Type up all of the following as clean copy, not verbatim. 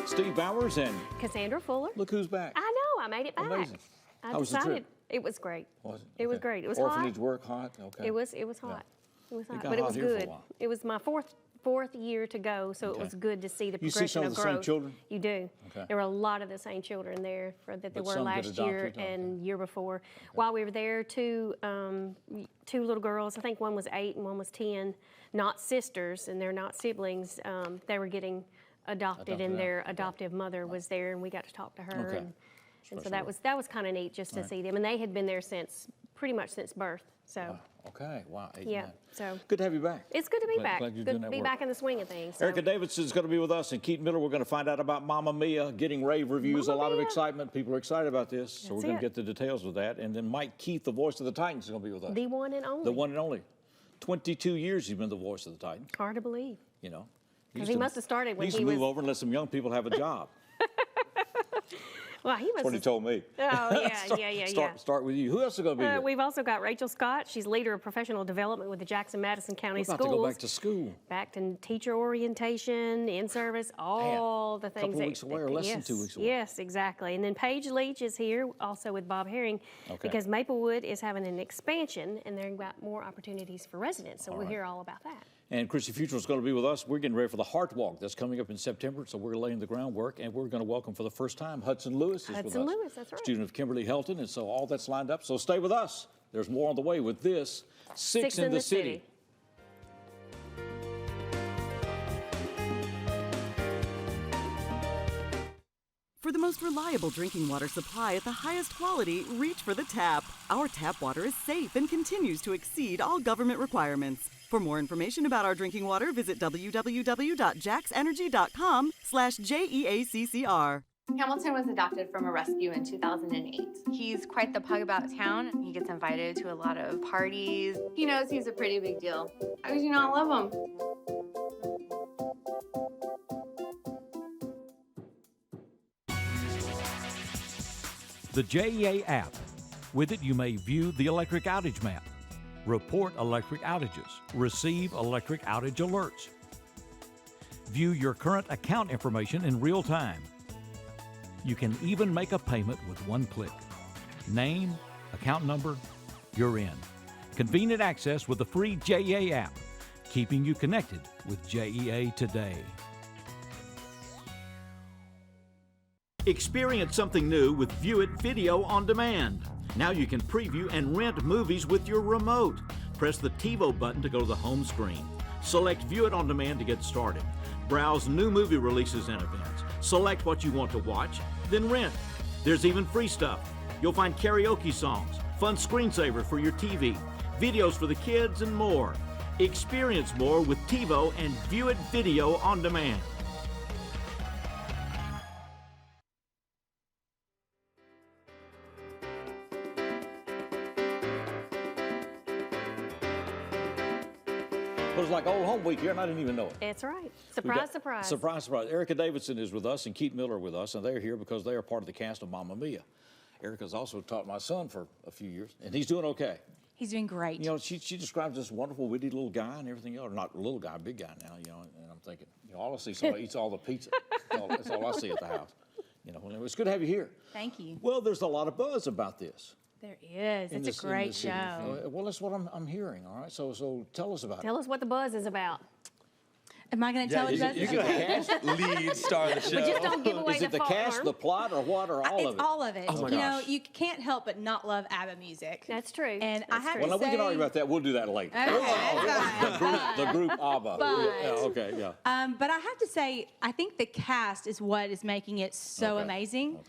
Steve Bowers and Cassandra Fuller. look who's back. I know, I made it back. Amazing. I How was the trip? It was great. Was it? It was Okay. great. It was Orphanage hot. work, hot? Okay. It was hot. It was hot, got but it hot was here for a good. while. It was my fourth year to go, so it was good to see the You see progression some of of the growth. same children? You do. Okay. There were a lot of the same children there that there But were some get last year adopted? and year before. While we were there, two little girls, I think one was 8 and one was 10, not sisters, and they're not siblings. They were getting adopted and their adoptive mother was there, and we got to talk to her. Okay. And so that was kind of neat just to see them. And they had been there pretty much since birth. So Okay, wow. 8, yeah, 9. so Good to have you back. it's good to be back. Glad you're Good doing to that be work. back in the swing of things. So. Erica Davidson is going to be with us, and Keith Miller. We're going to find out about Mamma Mia getting rave reviews. Mamma a lot of Mia. excitement. People are excited about this, so we're That's going it. to get the details of that. And then Mike Keith, the voice of the Titans, is going to be with us. The one and only. The one and only. 22 years he's been the voice of the Titans. Hard to believe. You know, Because he must have started when he used he to move was. over and let some young people have a job. Well, he must That's what he have. told me. Oh yeah, Start with you. Who else is going to be here? We've also got Rachel Scott. She's leader of professional development with the Jackson-Madison County We're about Schools. to go back to school. Back to teacher orientation, in-service, all the things. Couple of weeks away or less than 2 weeks away. Yes, exactly. And then Paige Leach is here, also with Bob Herring, because Maplewood is having an expansion, and they've got more opportunities for residents. So we'll hear all about that. And Chrissy Futrell is going to be with us. We're getting ready for the Heart Walk that's coming up in September, so we're laying the groundwork, and we're going to welcome for the first time Hudson Lewis is with us. Hudson Lewis, that's right. Student of Kimberly Helton, and so all that's lined up. So stay with us. There's more on the way with this Six in the City. For the most reliable drinking water supply at the highest quality, reach for the tap. Our tap water is safe and continues to exceed all government requirements. For more information about our drinking water, visit www.jaxenergy.com/JEACCR. Hamilton was adopted from a rescue in 2008. He's quite the pug about town. He gets invited to a lot of parties. He knows he's a pretty big deal. How could you not love him? The JEA app. With it, you may view the electric outage map, report electric outages, receive electric outage alerts, view your current account information in real time. You can even make a payment with one click. Name, account number, you're in. Convenient access with the free JEA app, keeping you connected with JEA today. Experience something new with View It Video on Demand. Now you can preview and rent movies with your remote. Press the TiVo button to go to the home screen. Select View It on Demand to get started. Browse new movie releases and events. Select what you want to watch, then rent. There's even free stuff. You'll find karaoke songs, fun screensavers for your TV, videos for the kids, and more. Experience more with TiVo and View It Video on Demand. It was like old home week here, and I didn't even know it. That's right. Surprise, surprise. Surprise, surprise. Erica Davidson is with us, and Keith Miller with us, and they're here because they are part of the cast of Mamma Mia. Erica's also taught my son for a few years, and he's doing okay. He's doing great. You know, she describes this wonderful, witty little guy and everything else. Not little guy, big guy now, you know, and I'm thinking, you know, all I see is somebody eats all the pizza. That's all I see at the house. You know, it's good to have you here. Thank you. Well, there's a lot of buzz about this. There is. It's a great show. Well, that's what I'm hearing, all right? So tell us about it. Tell us what the buzz is about. Am I going to tell you that? You're going to cast lead star of the show. But just don't give away Is it the cast, the plot, or what, or all of it? It's all of it. Oh my you know, gosh. you can't help but not love ABBA music. That's true. And That's I have true. to Well, now, say, we can argue about that. We'll do that later. Okay, that's fine. The group ABBA. But- Yeah, okay, yeah. But I have to say, I think the cast is what is making it so Okay. amazing.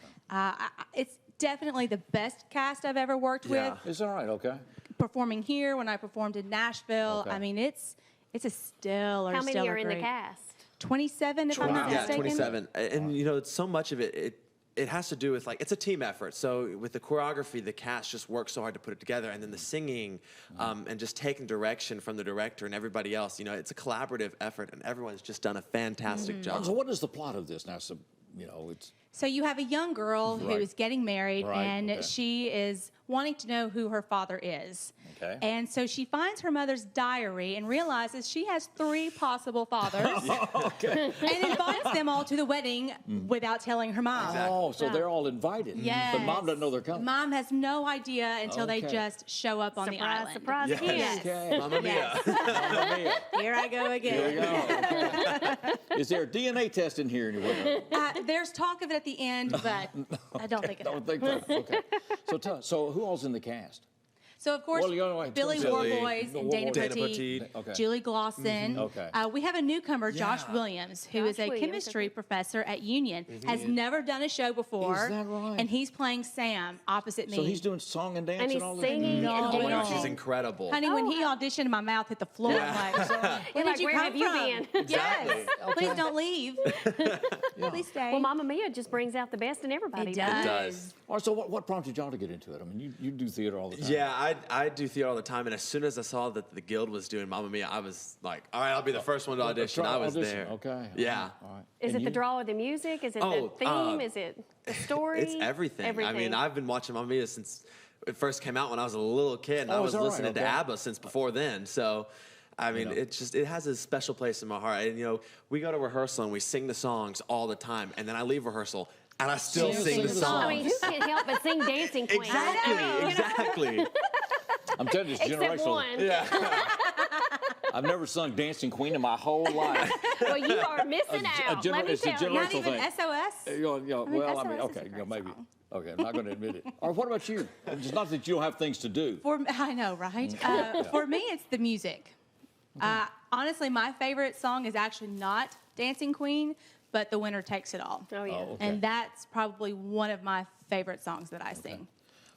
It's definitely the best cast I've ever worked with. Is that right? Okay. Performing here, when I performed in Nashville, Okay. I mean, it's a stellar. How many are in the great. cast? 27, if I'm not Yeah, mistaken. 27. And you know, so much of it has to do with, like, it's a team effort. So with the choreography, the cast just works so hard to put it together, and then the singing and just taking direction from the director and everybody else. You know, it's a collaborative effort, and everyone's just done a fantastic job. So what is the plot of this now? So it's... So you have a young girl who Right. is getting married, Right, and okay. she is wanting to know who her father is. Okay. And so she finds her mother's diary and realizes she has 3 possible fathers. Okay. And invites them all to the wedding without telling her mom. Oh, so they're all invited. Yes. But mom doesn't know they're coming. Mom has no idea until they Okay. just show up on the Surprise, island. surprise Yes. again. Yes. Okay. Mamma mia. Yes. Mamma mia. Here I go again. Here we go. Okay. Is there a DNA test in here anywhere? There's talk of it at the end, but I don't think it Don't happened. think so. Okay. So who all's in the cast? So, of course, Well, you know, Billy Billy, Warboys and Dana Dana Petit, Petit. Okay. Julie Glosson. Okay. We have a newcomer, Josh Yeah. Williams, who Josh is a Williams, chemistry okay. professor at Union, has never done a show before. Is that right? And he's playing Sam opposite me. So he's doing song and dance And he's and all that? singing No. and Oh my dancing. gosh, She's incredible. Honey, when he auditioned, my mouth hit the floor. I'm like, where You're did like, you where come have you from? been? Yes. Please don't leave. Yeah. Please stay. Well, Mamma Mia just brings out the best in everybody. It doesn't does. does. All right, so what prompted y'all to get into it? I mean, you do theater all the time. Yeah, I do theater all the time, and as soon as I saw that the Guild was doing Mamma Mia, I was like, all right, I'll be the first one to audition. Try I was audition. there. Okay. Yeah. All right. Is And it the you? draw of the music? Is it Oh, the theme? Is it the story? It's everything. I mean, I've been watching Mamma Mia since it first came out when I was a little kid, and I Oh, was is that right? listening to Okay. ABBA since before then. So, I mean, know. it has a special place in my heart. And we go to rehearsal and we sing the songs all the time, and then I leave rehearsal and I still Still sing sing the the songs. I mean, who can't help but sing Dancing Queen? Exactly. I'm telling you, it's Except generational. one. Yeah. I've never sung Dancing Queen in my whole life. Well, you are missing out. Let me it's a tell you. Not generational even thing. SOS? Well, I mean, SOS is okay, a great maybe. song. Okay, I'm not going to admit it. All right, what about you? It's not that you don't have things to do. I know, right? For me, it's the music. Honestly, my favorite song is actually not Dancing Queen, but The Winner Takes It All. Oh, yeah. Oh, okay. And that's probably one of my favorite songs that I sing.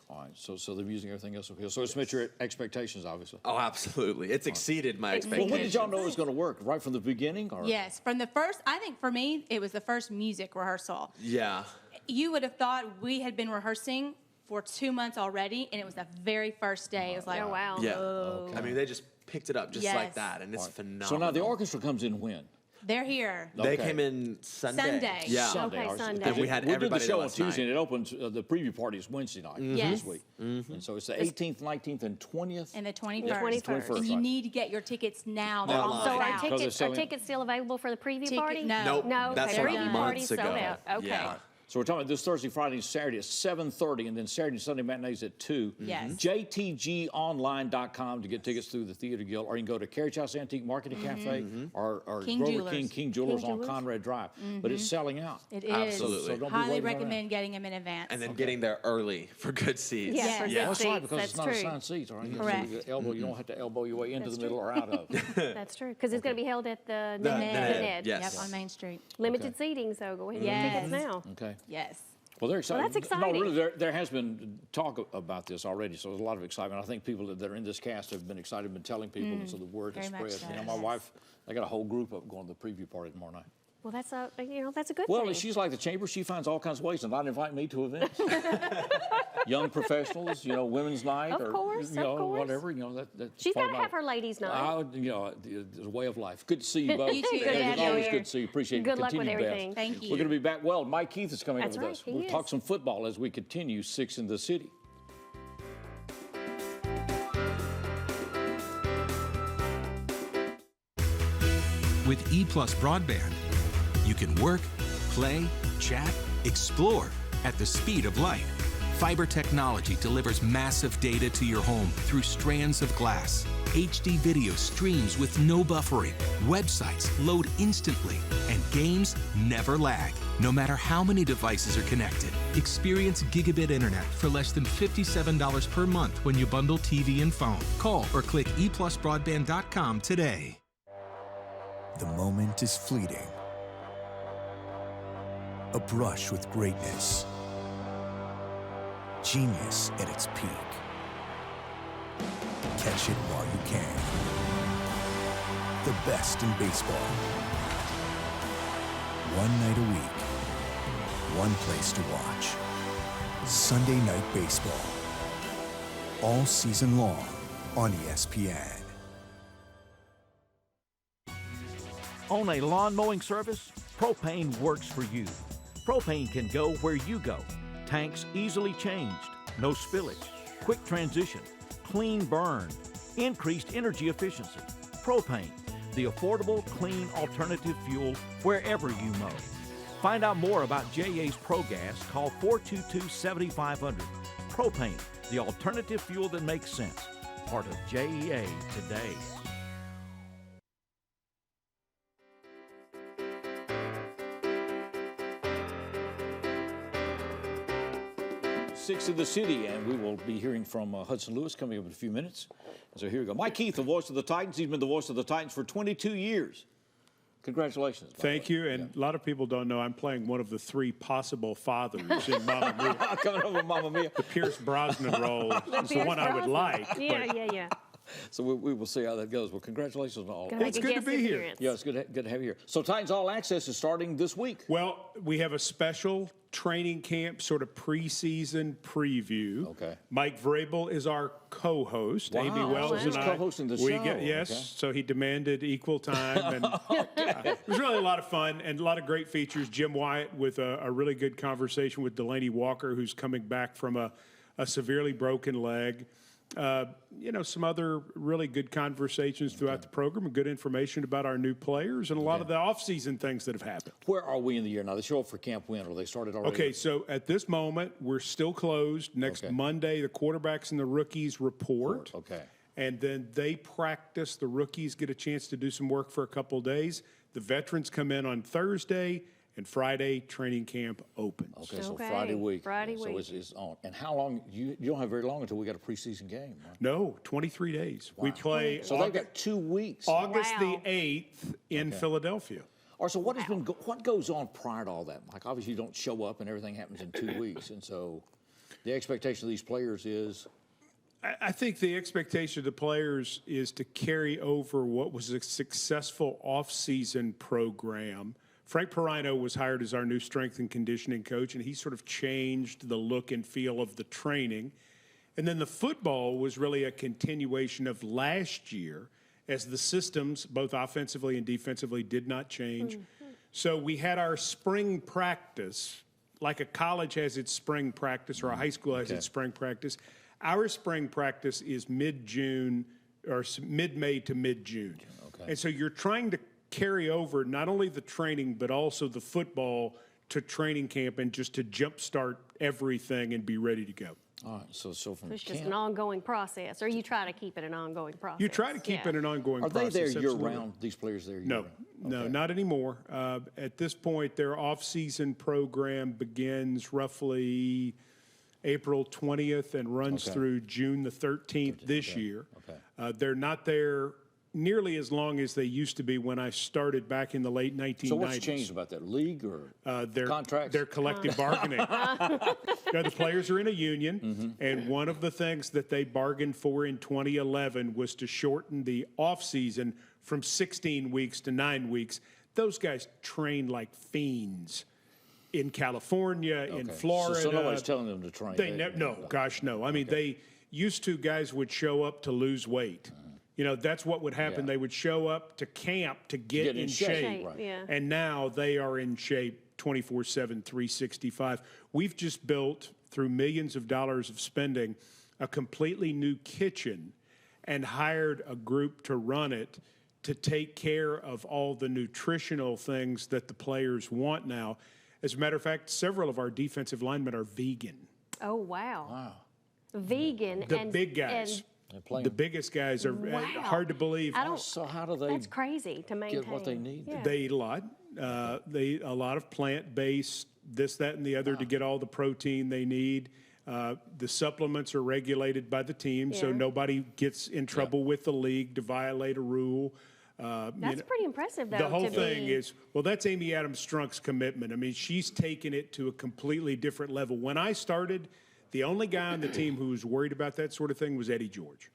All right, so the music, everything else okay. So it's met your expectations, obviously. Oh, absolutely. It's exceeded my Well, expectations. when did y'all know it was going to work? Right from the beginning? Or? Yes, from the first, I think for me, it was the first music rehearsal. Yeah. You would have thought we had been rehearsing for 2 months already, and it was the very first day. It was like, Oh, wow. Yeah. oh, I mean, they just picked it up just Yes. like that, and it's phenomenal. So now the orchestra comes in when? they're here. They Okay. came in Sunday. Sunday. Yeah. Okay, all right. Sunday. And we had did everybody the there show on last Tuesday, night. and it opens. The preview party is Wednesday night Yes. this week, and so it's the 18th, 19th, and 20th. And the 21st. 21st. And you right. need to get your tickets now. They're Online. almost So Wow. are out. Because it's are selling- tickets still available for the preview Ticket- party? no. Nope. No, That's okay. from Preview months party's sold ago. out. Okay. Yeah. So we're talking about this Thursday, Friday, and Saturday at 7:30, and then Saturday and Sunday matinees at 2. Yes. JTGonline.com to get tickets through the Theater Guild, or you can go to Carriage House Antique Marketing Cafe or King Grover Jewelers. King Jewelers on Jewelers. Conrad Drive. But it's selling out. It is. Absolutely. So don't be Highly waiting around. recommend getting them in advance. And then getting there early for good seats. Yeah, Yes. for Yeah. good That's seats. right, because That's it's not true. assigned seats, all right? Correct. So you don't have to elbow your way into That's the middle or out of. That's true. Because it's going to be held at the The Ned. Ned, yes. Yep, on Main Street. Limited seating, so go ahead and get tickets Yes. now. Okay. Yes. Well, they're excited. that's No, exciting. really, there has been talk about this already, so there's a lot of excitement. I think people that are in this cast have been excited, been telling people, and so the word has Very much spread. so, My yes. wife, I got a whole group up going to the preview party tomorrow night. Well, that's a that's a good Well, thing. she's like the chamber. She finds all kinds of ways to not invite me to events. Young professionals, women's night, Of or course, of course. whatever. That's She's part got to of have her ladies' night. It's a way of life. Good to see you both. You too. It's Good to have you always here. good to see you. Appreciate it. Good luck with Continue best. everything. Thank you. We're going to be back. Well, Mike Keith is coming That's up with right, us. he We'll is. talk some football as we continue Six in the City. With EPlus broadband, you can work, play, chat, explore at the speed of light. Fiber technology delivers massive data to your home through strands of glass. HD video streams with no buffering. Websites load instantly, and games never lag. No matter how many devices are connected, experience gigabit internet for less than $57 per month when you bundle TV and phone. Call or click eplusbroadband.com today. The moment is fleeting. A brush with greatness. Genius at its peak. Catch it while you can. The best in baseball. One night a week. One place to watch. Sunday Night Baseball. All season long on ESPN. Own a lawn mowing service? Propane works for you. Propane can go where you go. Tanks easily changed, no spillage, quick transition, clean burn, increased energy efficiency. Propane, the affordable, clean alternative fuel wherever you mow. Find out more about JA's ProGas. Call 422-7500. Propane, the alternative fuel that makes sense. Part of JEA today. 6 of the city, and we will be hearing from Hudson Lewis coming up in a few minutes. So here we go. Mike Keith, the voice of the Titans. He's been the voice of the Titans for 22 years. Congratulations. Thank you. And a lot of people don't know I'm playing one of the 3 possible fathers in Mamma Mia. Coming up with Mamma Mia. The Pierce Brosnan role is the one I would like. Yeah. So we will see how that goes. Well, congratulations on all. It's good to be here. Yeah, it's good to have you here. So Titans All Access is starting this week. Well, we have a special training camp sort of preseason preview. Okay. Mike Vrabel is our co-host. Wow. A.B. Wells He's and I. co-hosting the show. Yes, Okay. so he demanded equal time. And it was really a lot of fun and a lot of great features. Jim Wyatt with a really good conversation with Delaney Walker, who's coming back from a severely broken leg. Some other really good conversations throughout the program and good information about our new players and a lot of the off-season things that have happened. Where are we in the year now? They show up for camp when? Or they started already? Okay, so at this moment, we're still closed. Next Monday, the quarterbacks and the rookies report. Okay. And then they practice. The rookies get a chance to do some work for a couple of days. The veterans come in on Thursday. And Friday, training camp opens. Okay, so Friday week. So it's on. And how long? You don't have very long until we got a preseason game, right? No, 23 days. Wow. We play. So they've got 2 weeks. August the 8th in Philadelphia. All right, so what goes on prior to all that, Mike? Obviously, you don't show up and everything happens in 2 weeks. And so the expectation of these players is? I think the expectation of the players is to carry over what was a successful off-season program. Frank Perino was hired as our new strength and conditioning coach, and he sort of changed the look and feel of the training. And then the football was really a continuation of last year as the systems, both offensively and defensively, did not change. So we had our spring practice, like a college has its spring practice or a high school has its spring practice. Our spring practice is mid-June or mid-May to mid-June. And so you're trying to carry over not only the training but also the football to training camp and just to jumpstart everything and be ready to go. All right, so from it's just an ongoing process, or you try to keep it an ongoing process. You try to keep it an ongoing process. Are they there absolutely. year-round, these players there year-round? No, not anymore. At this point, their off-season program begins roughly April 20th and runs through June the 13th this year. They're not there nearly as long as they used to be when I started back in the late 1990s. So what's changed about that? League or contracts? Their collective bargaining. The players are in a union, and one of the things that they bargained for in 2011 was to shorten the offseason from 16 weeks to 9 weeks. Those guys train like fiends in California, in Florida. So nobody's telling them to train. No. I mean, they used to, guys would show up to lose weight. You know, that's what would happen. They would show up to camp to get in shape. And now they are in shape 24/7, 365. We've just built, through millions of dollars of spending, a completely new kitchen and hired a group to run it to take care of all the nutritional things that the players want now. As a matter of fact, several of our defensive linemen are vegan. Oh, wow. Vegan. The big guys. The biggest guys are hard to believe. So how do they? That's crazy to maintain. Get what they need. Yeah. They eat a lot. A lot of plant-based, this, that, and the other to get all the protein they need. The supplements are regulated by the team, so nobody gets in trouble with the league to violate a rule. That's pretty impressive, though. The whole thing is, that's Amy Adams-Strunk's commitment. I mean, she's taken it to a completely different level. When I started, the only guy on the team who was worried about that sort of thing was Eddie George.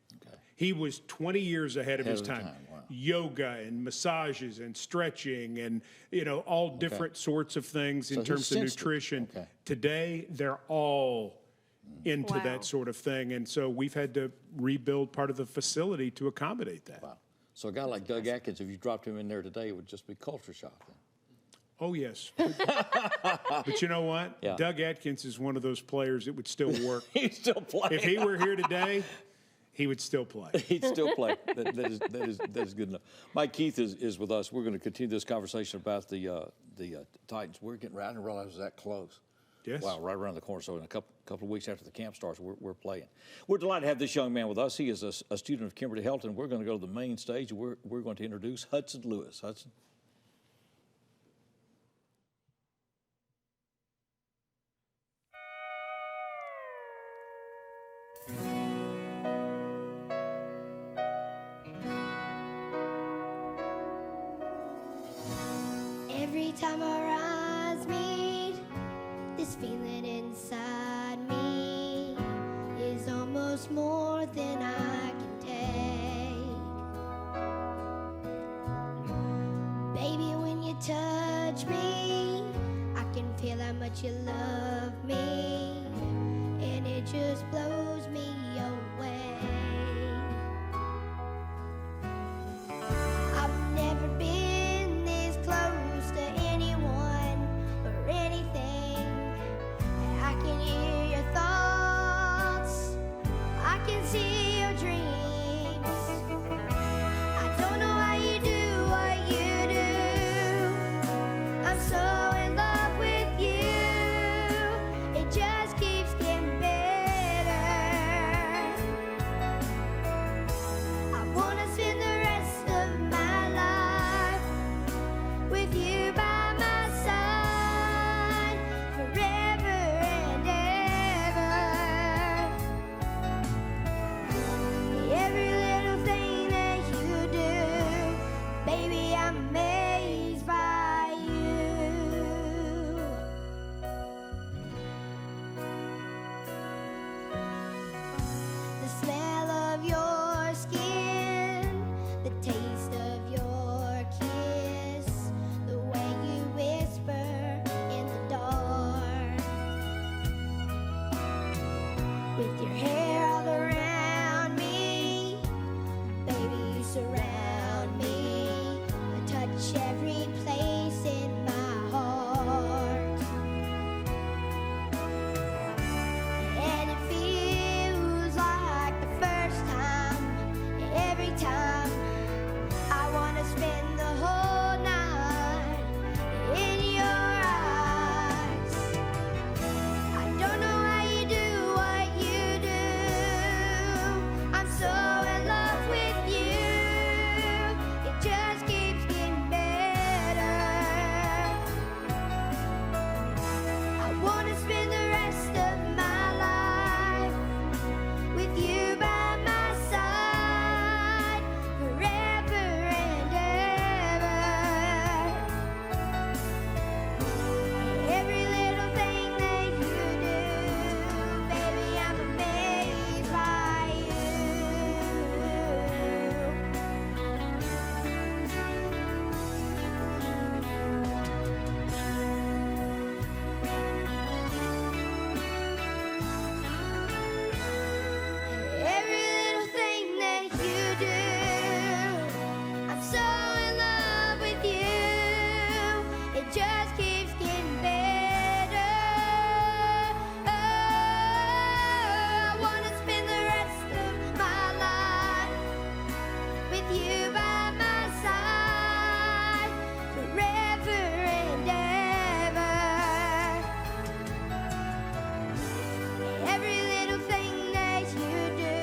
He was 20 years ahead of his time. Wow. Yoga and massages and stretching and, all different sorts of things in terms of nutrition. Today, they're all into that sort of thing. And so we've had to rebuild part of the facility to accommodate that. Wow. So a guy like Doug Atkins, if you dropped him in there today, it would just be culture shock then. Oh, yes. But you know what? Yeah. Doug Atkins is one of those players that would still work. He's still playing. If he were here today, he would still play. He'd still play. That is good enough. Mike Keith is with us. We're going to continue this conversation about the Titans. We're getting right, and realize it's that close. Yes. Wow, right around the corner. So in a couple of weeks after the camp starts, we're playing. We're delighted to have this young man with us. He is a student of Kimberly Helton. We're going to go to the main stage, and we're going to introduce Hudson Lewis. Hudson. Every time our eyes meet, this feeling inside me is almost more than I can take. Baby, when you touch me, I can feel how much you love me, and it just blows me away. I've never been this close to anyone or anything. I can hear your thoughts, I can see your dreams. I don't know how you do what you do. I'm so in love with you. It just keeps getting better. I wanna spend the rest of my life with you by my side forever and ever. Every little thing that you do, baby, I'm amazed by you. The smell of your skin, the taste of your kiss, the way you whisper in the dark. With your hair all around me, baby, you surround me. I touch every place in my heart, and it feels like the first time. Every time I wanna spend the whole night in your eyes. I don't know how you do what you do. I'm so in love with you. It just keeps getting better. I wanna spend the rest of my life with you by my side forever and ever. Every little thing that you do, baby, I'm amazed by you. Every little thing that you do, I'm so in love with you. It just keeps getting better. I wanna spend the rest of my life with you by my side forever and ever. Every little thing that you do.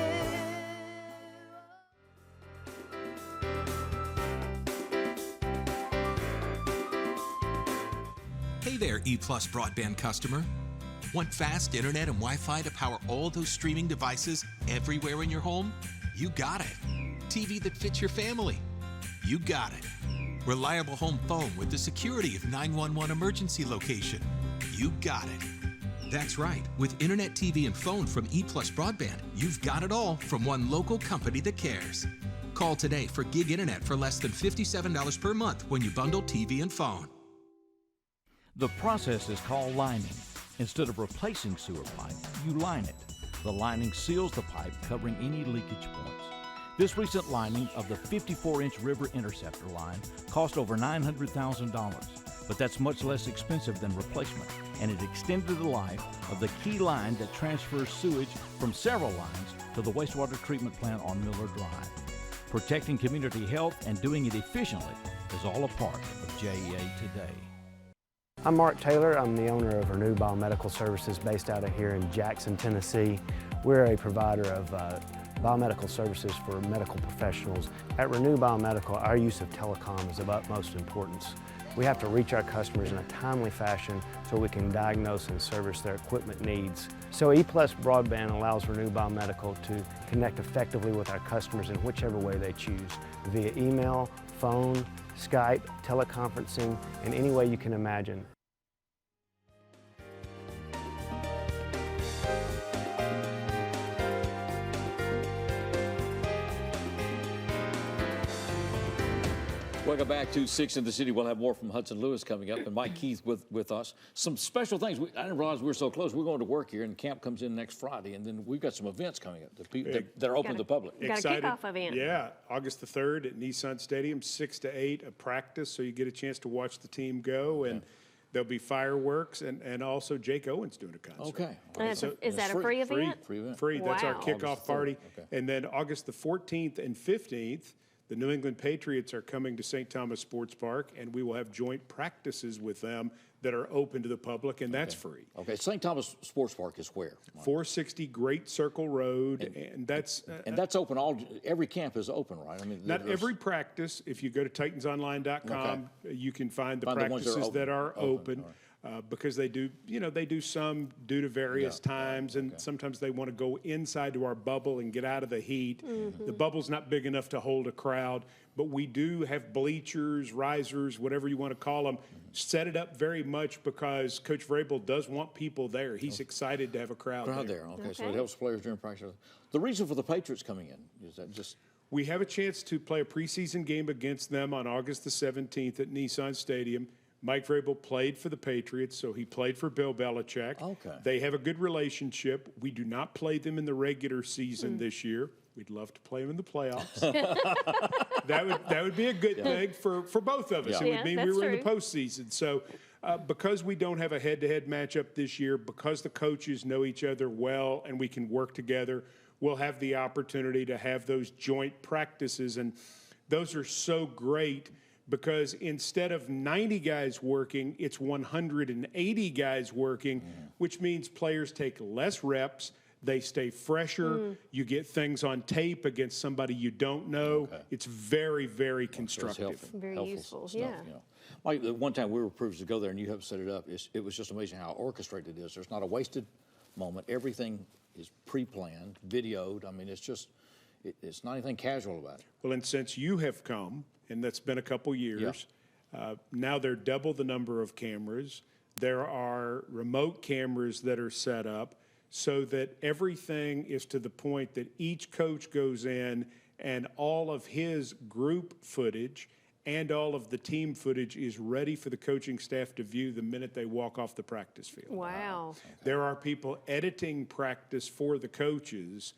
Hey there, EPlus broadband customer. Want fast internet and Wi-Fi to power all those streaming devices everywhere in your home? You got it. TV that fits your family? You got it. Reliable home phone with the security of 911 emergency location? You got it. That's right. With internet, TV, and phone from EPlus Broadband, you've got it all from one local company that cares. Call today for gig internet for less than $57 per month when you bundle TV and phone. The process is called lining. Instead of replacing sewer pipe, you line it. The lining seals the pipe, covering any leakage points. This recent lining of the 54-inch River Interceptor line cost over $900,000. but that's much less expensive than replacement, and it extended the life of the key line that transfers sewage from several lines to the wastewater treatment plant on Miller Drive. Protecting community health and doing it efficiently is all a part of JEA today. I'm Mark Taylor. I'm the owner of Renew Biomedical Services based out of here in Jackson, Tennessee. We're a provider of biomedical services for medical professionals. At Renew Biomedical, our use of telecom is of utmost importance. We have to reach our customers in a timely fashion so we can diagnose and service their equipment needs. So EPlus broadband allows Renew Biomedical to connect effectively with our customers in whichever way they choose, via email, phone, Skype, teleconferencing, in any way you can imagine. Welcome back to 6 in the City. We'll have more from Hudson Lewis coming up, and Mike Keith with us. Some special things. I didn't realize we were so close. We're going to work here, and camp comes in next Friday, and then we've got some events coming up that are open to the public. Got a kickoff event. Yeah, August the 3rd at Nissan Stadium, 6 to 8, a practice, so you get a chance to watch the team go, and there'll be fireworks, and also Jake Owen's doing a concert. Okay. And is that a free event? Free event. Free. That's our Wow. kickoff party. And then August the 14th and 15th, the New England Patriots are coming to St. Thomas Sports Park, and we will have joint practices with them that are open to the public, and that's free. Okay, St. Thomas Sports Park is where? 460 Great Circle Road, and that's... And that's open, every camp is open, right? I mean, not every practice. If you go to titansonline.com, you can find the Find the ones that are practices that are open. open. Because they do, they do some due to various times, and sometimes they want to go inside to our bubble and get out of the heat. The bubble's not big enough to hold a crowd, but we do have bleachers, risers, whatever you want to call them, set it up very much because Coach Vrabel does want people there. He's excited to have a crowd there. Okay, so it helps players during practice. The reason for the Patriots coming in, is that just... We have a chance to play a preseason game against them on August the 17th at Nissan Stadium. Mike Vrabel played for the Patriots, so he played for Bill Belichick. Okay. They have a good relationship. We do not play them in the regular season this year. We'd love to play them in the playoffs. that would be a good thing for both of us. It would mean we were in the postseason. So because we don't have a head-to-head matchup this year, because the coaches know each other well and we can work together, we'll have the opportunity to have those joint practices. And those are so great because instead of 90 guys working, it's 180 guys working, which means players take less reps, they stay fresher, you get things on tape against somebody you don't know. It's very, very constructive. Very useful, stuff, Mike, the one time we were privileged to go there and you helped set it up, it was just amazing how orchestrated it is. There's not a wasted moment. Everything is pre-planned, videoed. I mean, it's just, it's not anything casual about it. Well, and since you have come, and that's been a couple years. Now they're double the number of cameras. There are remote cameras that are set up so that everything is to the point that each coach goes in and all of his group footage and all of the team footage is ready for the coaching staff to view the minute they walk off the practice field. Wow. There are people editing practice for the coaches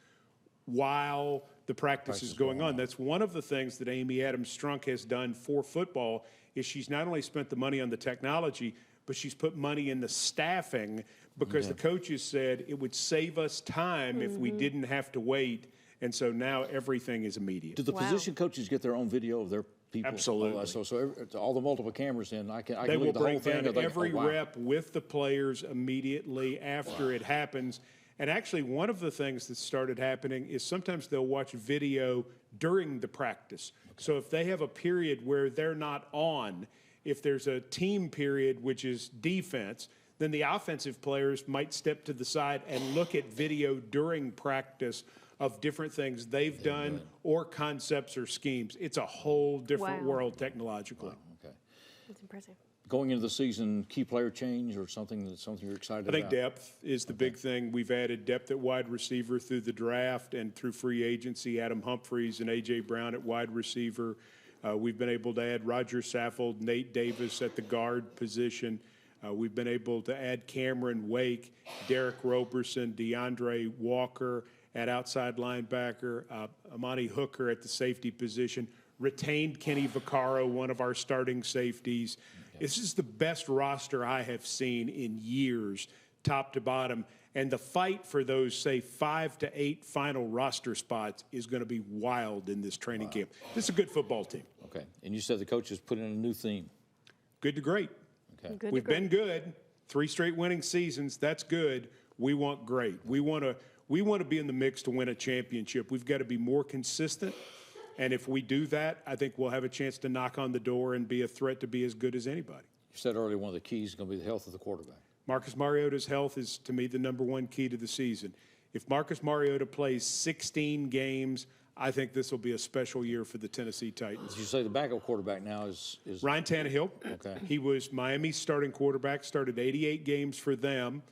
while the practice is going on. That's one of the things that Amy Adams-Strunk has done for football is she's not only spent the money on the technology, but she's put money in the staffing because the coaches said it would save us time if we didn't have to wait. And so now everything is immediate. Do the position coaches get their own video of their people? Absolutely. So all the multiple cameras in, I can They look will at the whole break thing. down every rep with the players immediately after it happens. And actually, one of the things that started happening is sometimes they'll watch video during the practice. So if they have a period where they're not on, if there's a team period, which is defense, then the offensive players might step to the side and look at video during practice of different things they've done or concepts or schemes. It's a whole different world technologically. Okay. That's impressive. Going into the season, key player change or something you're excited about? I think depth is the big thing. We've added depth at wide receiver through the draft and through free agency. Adam Humphries and A.J. Brown at wide receiver. We've been able to add Roger Saffold, Nate Davis at the guard position. We've been able to add Cameron Wake, Derek Roberson, DeAndre Walker at outside linebacker, Amani Hooker at the safety position, retained Kenny Vaccaro, one of our starting safeties. This is the best roster I have seen in years, top to bottom. And the fight for those, say, 5 to 8 final roster spots is going to be wild in this training camp. This is a good football team. Okay. And you said the coaches put in a new theme. Good to great. Okay. We've been good. 3 straight winning seasons. That's good. We want great. We want to be in the mix to win a championship. We've got to be more consistent. And if we do that, I think we'll have a chance to knock on the door and be a threat to be as good as anybody. You said earlier one of the keys is going to be the health of the quarterback. Marcus Mariota's health is, to me, the #1 key to the season. If Marcus Mariota plays 16 games, I think this will be a special year for the Tennessee Titans. Did you say the backup quarterback now is Ryan Tannehill. Okay. He was Miami's starting quarterback, started 88 games for them.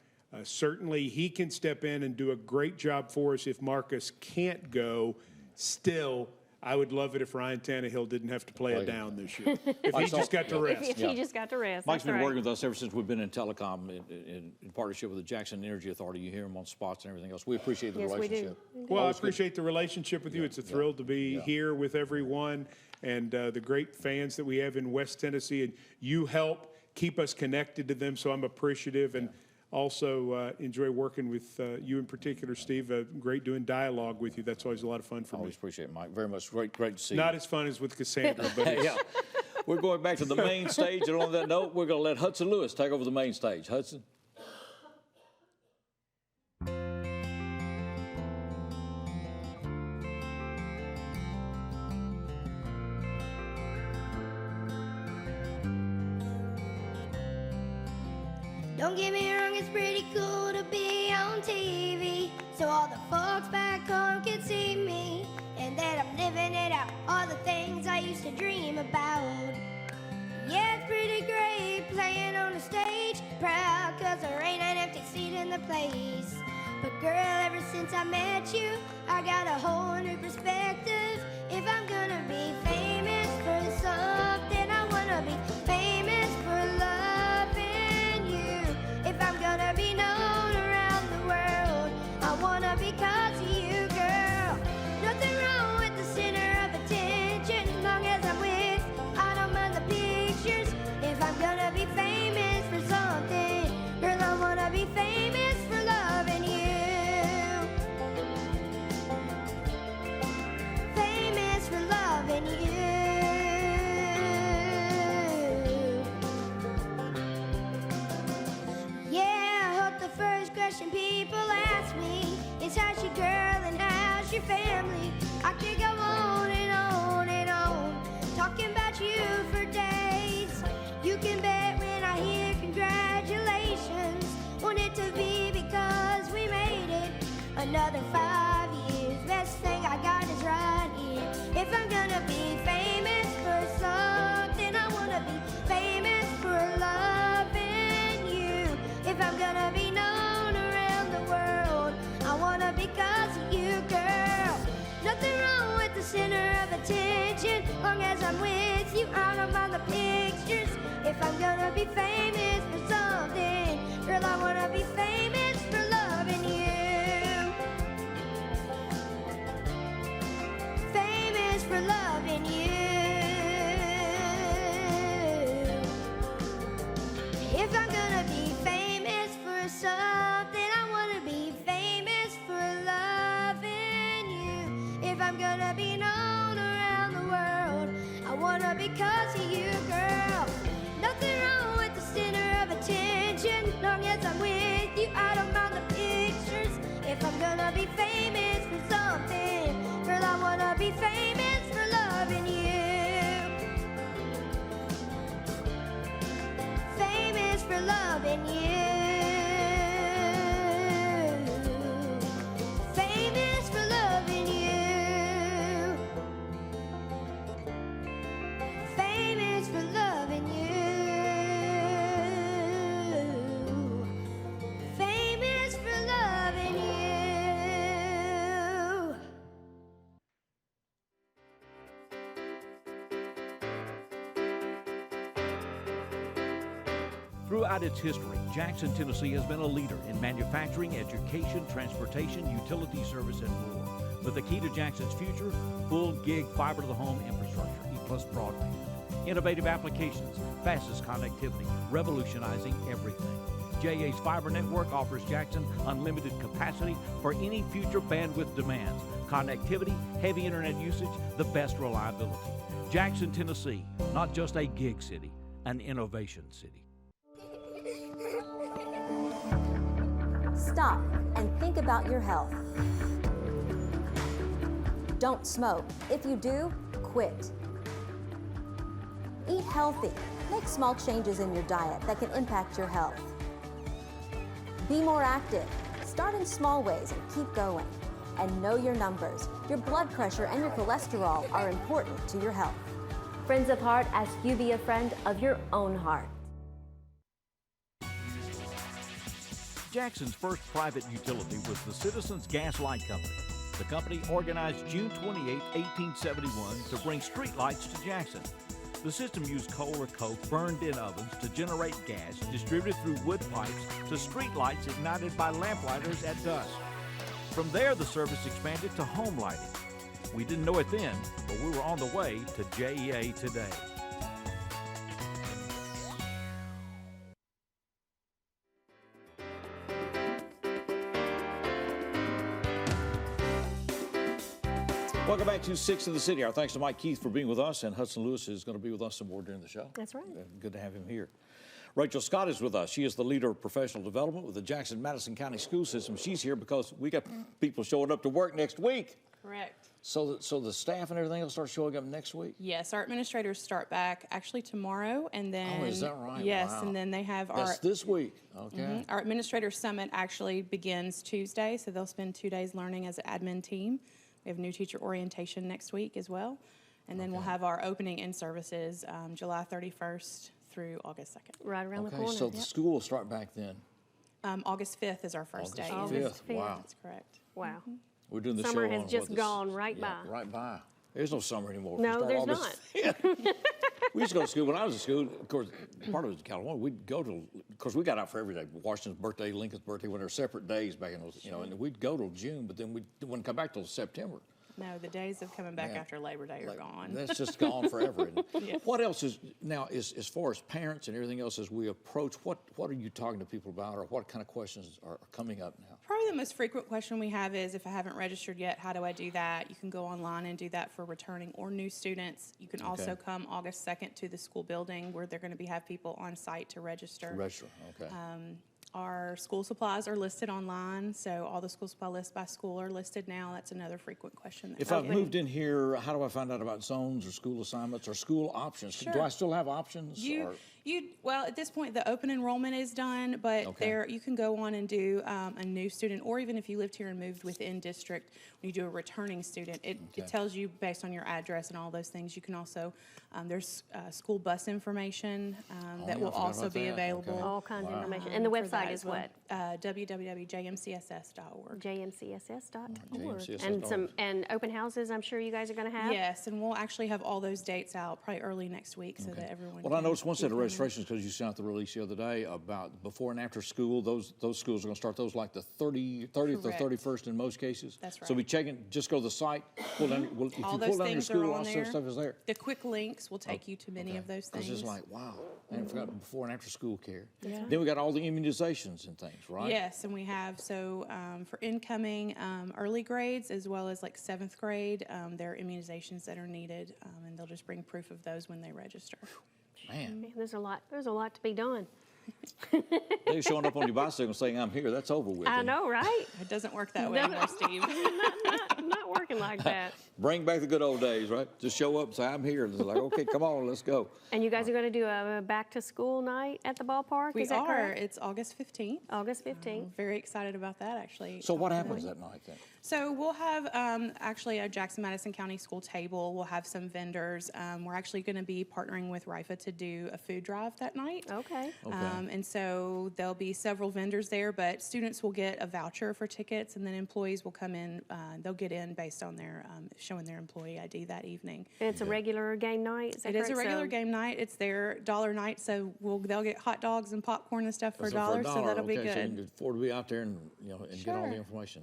Certainly, he can step in and do a great job for us if Marcus can't go. Still, I would love it if Ryan Tannehill didn't have to play it down this year. If he just got to rest. If he just got to rest. Mike's that's been right. working with us ever since we've been in telecom in partnership with the Jackson Energy Authority. You hear him on spots and everything else. We appreciate the relationship. We do. Well, I appreciate the relationship with you. It's a thrill to be here with everyone and the great fans that we have in West Tennessee. And you help keep us connected to them, so I'm appreciative. And also enjoy working with you in particular, Steve. Great doing dialogue with you. That's always a lot of fun for me. Always appreciate it, Mike. Very much. Great to see you. Not as fun as with Cassandra, but it's, yeah. We're going back to the main stage, and on that note, we're going to let Hudson Lewis take over the main stage. Hudson. Don't get me wrong, it's pretty cool to be on TV, so all the folks back home can see me, and that I'm living it out, all the things I used to dream about. Yeah, it's pretty great playing on the stage, proud cause there ain't an empty seat in the place. But girl, ever since I met you, I got a whole new perspective. If I'm gonna be famous for something, I wanna be famous for loving you. If I'm gonna be known around the world, I wanna be cause of you, girl. Nothing wrong with the center of attention, as long as I'm with, I don't mind the pictures. If I'm gonna be famous for something, girl, I wanna be famous for loving you. Famous for loving you. First question people ask me is how's your girl and how's your family? I could go on and on and on, talking about you for days. You can bet when I hear congratulations, want it to be because we made it. Another 5 years, best thing I got is right here. If I'm gonna be famous for something, I wanna be famous for loving you. If I'm gonna be known around the world, I wanna be cause of you, girl. Nothing wrong with the center of attention, long as I'm with you, I don't mind the pictures. If I'm gonna be famous for something, girl, I wanna be famous for loving you. Famous for loving you. If I'm gonna be famous for something, I wanna be famous for loving you. If I'm gonna be known around the world, I wanna be cause of you, girl. Nothing wrong with the center of attention, long as I'm with you, I don't mind the pictures. If I'm gonna be famous for something, girl, I wanna be famous for loving you. Famous for loving you. Famous for loving you. Famous for loving you. Famous for loving you. Throughout its history, Jackson, Tennessee has been a leader in manufacturing, education, transportation, utility service, and more. But the key to Jackson's future, full gig fiber to the home infrastructure, EPlus broadband. Innovative applications, fastest connectivity, revolutionizing everything. JA's fiber network offers Jackson unlimited capacity for any future bandwidth demands. Connectivity, heavy internet usage, the best reliability. Jackson, Tennessee, not just a gig city, an innovation city. Stop and think about your health. Don't smoke. If you do, quit. Eat healthy. Make small changes in your diet that can impact your health. Be more active. Start in small ways and keep going. And know your numbers. Your blood pressure and your cholesterol are important to your health. Friends of Heart ask you be a friend of your own heart. Jackson's first private utility was the Citizens Gas Light Company. The company organized June 28, 1871 to bring street lights to Jackson. The system used coal or coke burned in ovens to generate gas distributed through wood pipes to street lights ignited by lamplighters at dusk. From there, the service expanded to home lighting. We didn't know it then, but we were on the way to JEA today. Welcome back to 6 in the City. Our thanks to Mike Keith for being with us, and Hudson Lewis is going to be with us some more during the show. That's right. Good to have him here. Rachel Scott is with us. She is the leader of professional development with the Jackson-Madison County School System. She's here because we got people showing up to work next week. Correct. So the staff and everything will start showing up next week? Yes, our administrators start back actually tomorrow, and then... Oh, is that right? Yes, Wow. and then they have That's this week, okay. Our Administrator Summit actually begins Tuesday, so they'll spend 2 days learning as an admin team. We have new teacher orientation next week as well. And then we'll have our opening in services July 31st through August 2nd. Right around the corner. Okay, so the school will start back then? August 5th is our first day. August 5th, wow. That's correct. Wow. We're doing the Summer show has on just what, gone right by. Right by. There's no summer anymore. No, there's not. We used to go to school. When I was in school, of course, part of it was in California, we'd go to, of course, we got out for every day. Washington's birthday, Lincoln's birthday, when they were separate days back in those, you know, and we'd go till June, but then we wouldn't come back till September. No, the days of coming back after Labor Day are gone. That's just gone forever. And Yes. What else is, now, as far as parents and everything else as we approach, what are you talking to people about, or what kind of questions are coming up now? Probably the most frequent question we have is, if I haven't registered yet, how do I do that? You can go online and do that for returning or new students. You can also come August 2nd to the school building where they're going to have people on site to register. Okay. Our school supplies are listed online, so all the school supply lists by school are listed now. That's another frequent question. If I've moved in here, how do I find out about zones or school assignments or school options? Sure. Do I still have options? Well, at this point, the open enrollment is done, but there you can go on and do a new student, or even if you lived here and moved within district, when you do a returning student, it tells you based on your address and all those things. You can also, there's school bus information that will also be available. All kinds of information. And the website is what? www.jmcss.org. jmcss.org. And open houses, I'm sure you guys are going to have? Yes, and we'll actually have all those dates out probably early next week so that everyone Well, I noticed one set of registrations because you sent out the release the other day about before and after school. Those schools are going to start those like the 30th or 31st in most cases. That's right. So we check it, just go to the site, pull down, if you all pull those down your things school, are all on that there. stuff is there. The quick links will take you to many of those things. Because it's like, wow, I forgot before and after school care. Yeah. Then we got all the immunizations and things, right? Yes, and we have, so for incoming early grades as well as like 7th grade, there are immunizations that are needed, and they'll just bring proof of those when they register. Man. There's a lot to be done. They're showing up on your bicycle saying, I'm here. That's over with. I know, right? It doesn't work that way anymore, Steve. not working like that. Bring back the good old days, right? Just show up and say, I'm here. And it's like, okay, come on, let's go. And you guys are going to do a back-to-school night at the ballpark? We Is that are. correct? It's August 15th. August 15th. Very excited about that, actually. So what happens that night then? So we'll have actually a Jackson-Madison County school table. We'll have some vendors. We're actually going to be partnering with RIFA to do a food drive that night. Okay. And so there'll be several vendors there, but students will get a voucher for tickets, and then employees will come in. They'll get in in based on their showing their employee ID that evening. And it's a regular game night? It is a regular game night. It's their dollar night, so they'll get hot dogs and popcorn and stuff for $1, so that'll be okay, so you can good. afford to be out there and, you know, and get all the information.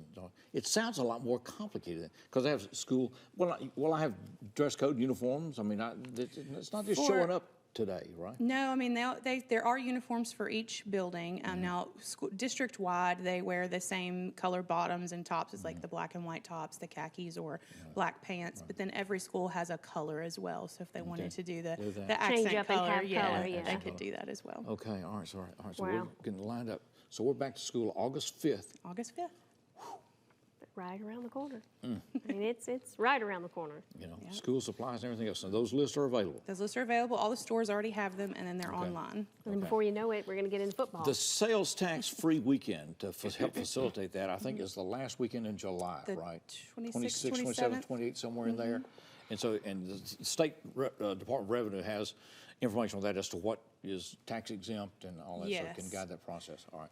It sounds a lot more complicated because I have school. Well, I have dress code uniforms. I mean, it's not just showing up today, right? No, I mean, there are uniforms for each building. Now, district-wide, they wear the same color bottoms and tops as like the black and white tops, the khakis, or black pants. But then every school has a color as well. So if they wanted to do the accent Change up color, and have color, they could do that as well. Okay, all right, so we're getting lined up. So we're back to school August 5th. August 5th. Right around the corner. I mean, it's right around the corner. You know, school supplies and everything else. So those lists are available. Those lists are available. All the stores already have them, and then they're online. And then before you know it, we're going to get into football. The sales tax-free weekend to help facilitate that, I think, is the last weekend in July, right? 26th, 27th, 28th, somewhere in there. And so, and the state Department of Revenue has information on that as to what is tax exempt and all that, so it can guide that process. All right.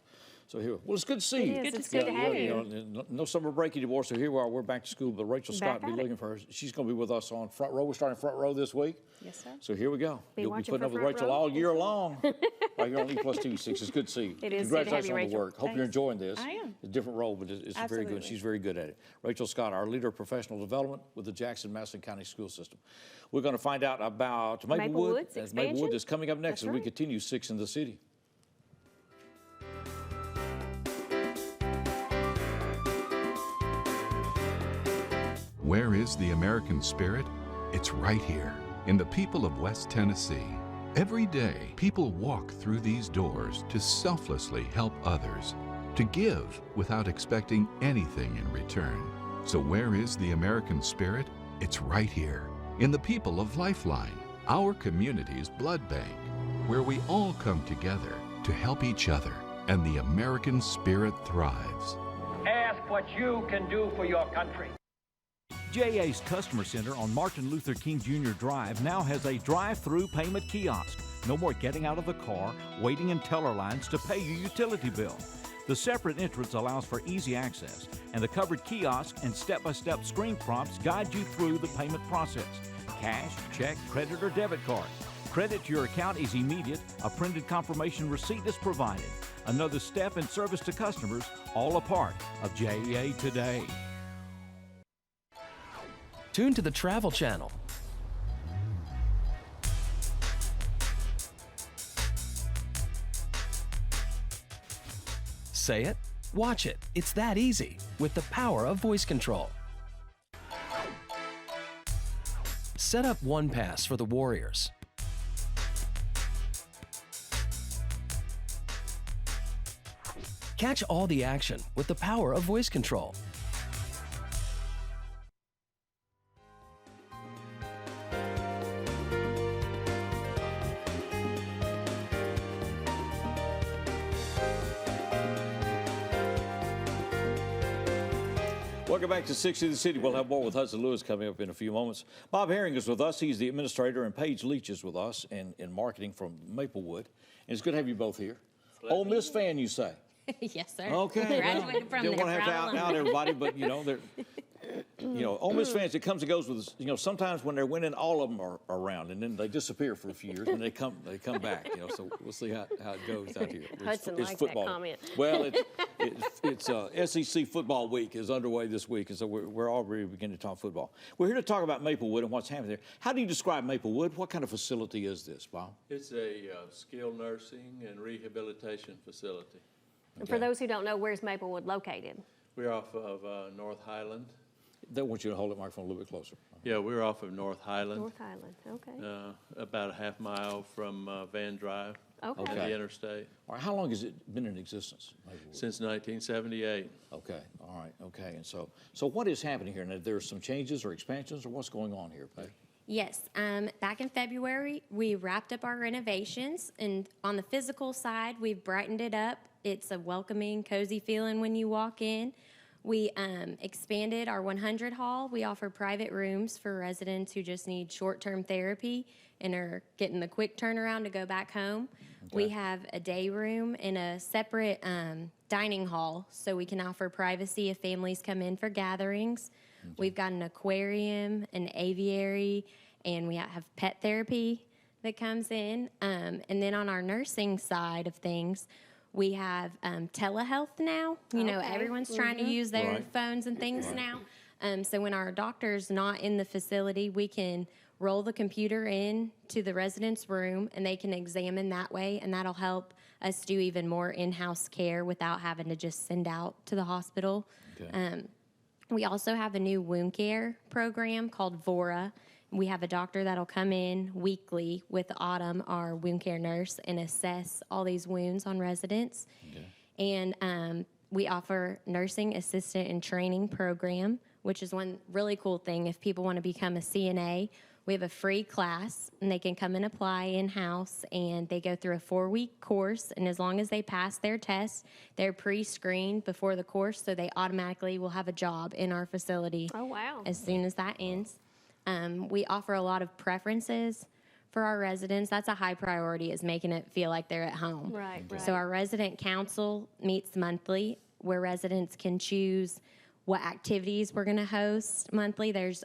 So here, well, it's good to see you. It's good to have you. No summer break anymore, so here we are. We're back to school, but Rachel Scott will be looking for her. She's going to be with us on front row. We're starting front row this week. Yes, sir. So here we go. You'll be putting up with front Rachel row? all year long. Right here on EPlus TV 6. It's good to see you. It is good to have you, Congratulations on the Rachel. work. Hope you're enjoying this. I am. It's a different role, but it's very good. She's very good at it. Rachel Scott, our leader of professional development with the Jackson-Madison County School System. We're going to find out about Maplewood. Maplewood is coming up next as we continue 6 in the City. Where is the American spirit? It's right here, in the people of West Tennessee. Every day, people walk through these doors to selflessly help others, to give without expecting anything in return. So where is the American spirit? It's right here, in the people of Lifeline, our community's blood bank, where we all come together to help each other, and the American spirit thrives. Ask what you can do for your country. JA's Customer Center on Martin Luther King Jr. Drive now has a drive-through payment kiosk. No more getting out of the car, waiting in teller lines to pay your utility bill. The separate entrance allows for easy access, and the covered kiosk and step-by-step screen prompts guide you through the payment process. Cash, check, credit, or debit card. Credit to your account is immediate. A printed confirmation receipt is provided. Another step in service to customers, all a part of JA Today. Tune to the Travel Channel. Say it, watch it. It's that easy with the power of voice control. Set up OnePass for the Warriors. Catch all the action with the power of voice control. Welcome back to 6 in the City. We'll have more with Hudson Lewis coming up in a few moments. Bob Herring is with us. He's the administrator, and Paige Leach is with us in marketing from Maplewood. And it's good to have you both here. Ole Miss fan, you say? Yes, sir. Okay. Graduated from Didn't there. want to have to out everybody, but Ole Miss fans, it comes and goes with, sometimes when they're winning, all of them are around, and then they disappear for a few years, and they come back, so we'll see how it goes out here. Hudson It's liked football. that comment. Well, it's SEC football week is underway this week, and so we're already beginning to talk football. We're here to talk about Maplewood and what's happening there. How do you describe Maplewood? What kind of facility is this, Bob? It's a skilled nursing and rehabilitation facility. And for those who don't know, where's Maplewood located? We're off of North Highland. They want you to hold the microphone a little bit closer. Yeah, we're off of North Highland. North Highland, okay. About a half mile from Van Drive and Okay. the interstate. All right, how long has it been in existence? Since 1978. Okay, all right, okay. And so what is happening here? Now, there's some changes or expansions, or what's going on here, Paige? Yes, back in February, we wrapped up our renovations, and on the physical side, we've brightened it up. It's a welcoming, cozy feeling when you walk in. We expanded our 100 hall. We offer private rooms for residents who just need short-term therapy and are getting the quick turnaround to go back home. Okay. We have a day room and a separate dining hall, so we can offer privacy if families come in for gatherings. We've got an aquarium, an aviary, and we have pet therapy that comes in. And then on our nursing side of things, we have telehealth now. You know, everyone's trying to use their phones and things now. So when our doctor's not in the facility, we can roll the computer in to the resident's room, and they can examine that way, and that'll help us do even more in-house care without having to just send out to the hospital. Okay. We also have a new wound care program called VORA. We have a doctor that'll come in weekly with Autumn, our wound care nurse, and assess all these wounds on residents. Okay. And we offer nursing assistant and training program, which is one really cool thing. If people want to become a CNA, we have a free class, and they can come and apply in-house, and they go through a 4-week course, and as long as they pass their test, they're pre-screened before the course, so they automatically will have a job in our facility. Oh, wow. As soon as that ends. We offer a lot of preferences for our residents. That's a high priority, is making it feel like they're at home. Right, right. So our resident council meets monthly, where residents can choose what activities we're going to host monthly. There's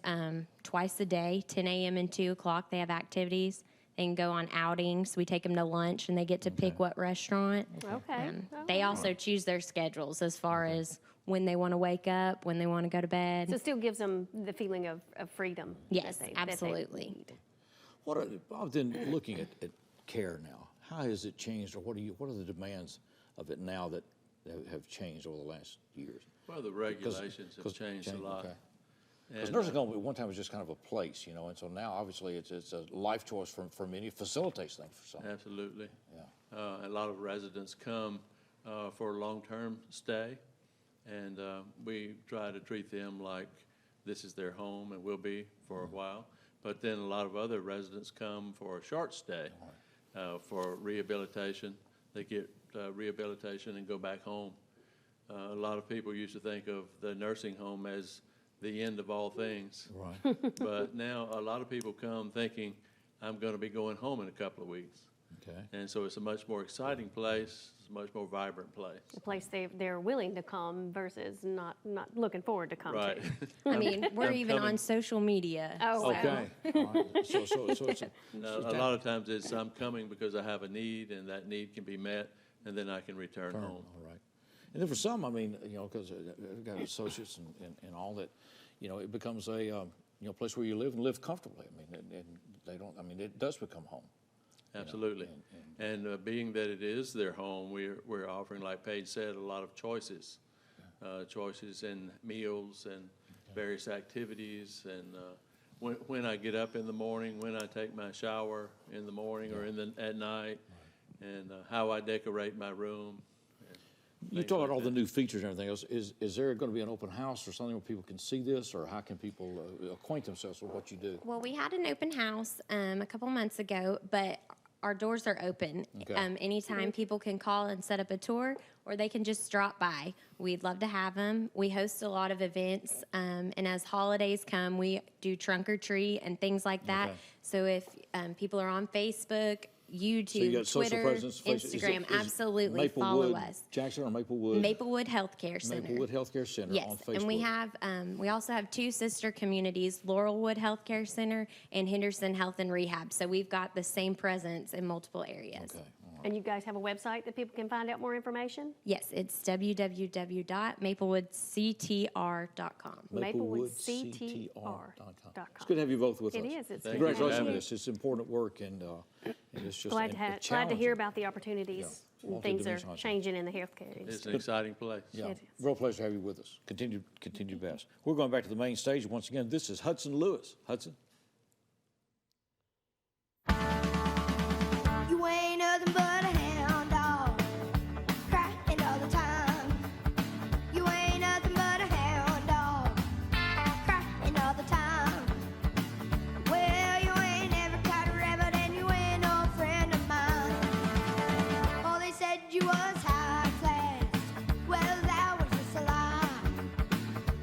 twice a day, 10 a.m. and 2 o'clock, they have activities. They can go on outings. We take them to lunch, and they get to pick what restaurant. Okay. They also choose their schedules as far as when they want to wake up, when they want to go to bed. So it still gives them the feeling of freedom. Yes, that they absolutely. need. What are, Bob, then looking at care now, how has it changed, or what are the demands of it now that have changed over the last years? Well, the regulations have changed a lot. Because nursing home at one time was just kind of a place, you know, and so now obviously it's a life choice for many, facilitates things for some. Absolutely. Yeah. A lot of residents come for a long-term stay, and we try to treat them like this is their home and will be for a while. But then a lot of other residents come for a short stay for rehabilitation. They get rehabilitation and go back home. A lot of people used to think of the nursing home as the end of all things. Right. But now a lot of people come thinking, I'm going to be going home in a couple of weeks. Okay. And so it's a much more exciting place. It's a much more vibrant place. A place they're willing to come versus not looking forward to come Right. to. I mean, we're even on social media. Oh, wow. Okay. All right. So it's No, a lot of times it's I'm coming because I have a need, and that need can be met, and then I can return home. All right. And then for some, I mean, you know, because I've got associates and all that, you know, it becomes a, you know, place where you live and live comfortably. I mean, and they don't, I mean, it does become home. Absolutely. And being that it is their home, we're offering, like Paige said, a lot of choices. Choices in meals and various activities. And when I get up in the morning, when I take my shower in the morning or at night, and how I decorate my room. You talk about all the new features and everything else. Is there going to be an open house or something where people can see this, or how can people acquaint themselves with what you do? Well, we had an open house a couple months ago, but our doors are open. Okay. Anytime people can call and set up a tour, or they can just drop by. We'd love to have them. We host a lot of events, and as holidays come, we do trunk or treat and things like that. Okay. So if people are on Facebook, YouTube, So you got social Twitter, presence, Instagram, is absolutely follow Maplewood, us. Jackson or Maplewood? Maplewood Healthcare Center. Maplewood Healthcare Center Yes, on Facebook. and we have we also have 2 sister communities, Laurelwood Healthcare Center and Henderson Health and Rehab. So we've got the same presence in multiple areas. Okay. And you guys have a website that people can find out more information? Yes, it's www.maplewoodctr.com. MaplewoodCTR.com. It's good to have you both with It us. is. It's Congratulations good. on this. It's important work, and it's just Glad to hear challenging. about the opportunities and things are Multidimensional. changing in the healthcare industry. It's an exciting place. Yeah, It is. real pleasure to have you with us. Continue best. We're going back to the main stage once again. This is Hudson Lewis. Hudson. You ain't nothing but a hound dog, crying all the time. You ain't nothing but a hound dog, crying all the time. Well, you ain't never caught a rabbit and you ain't no friend of mine. Oh, they said you was high class. Well, that was just a lie.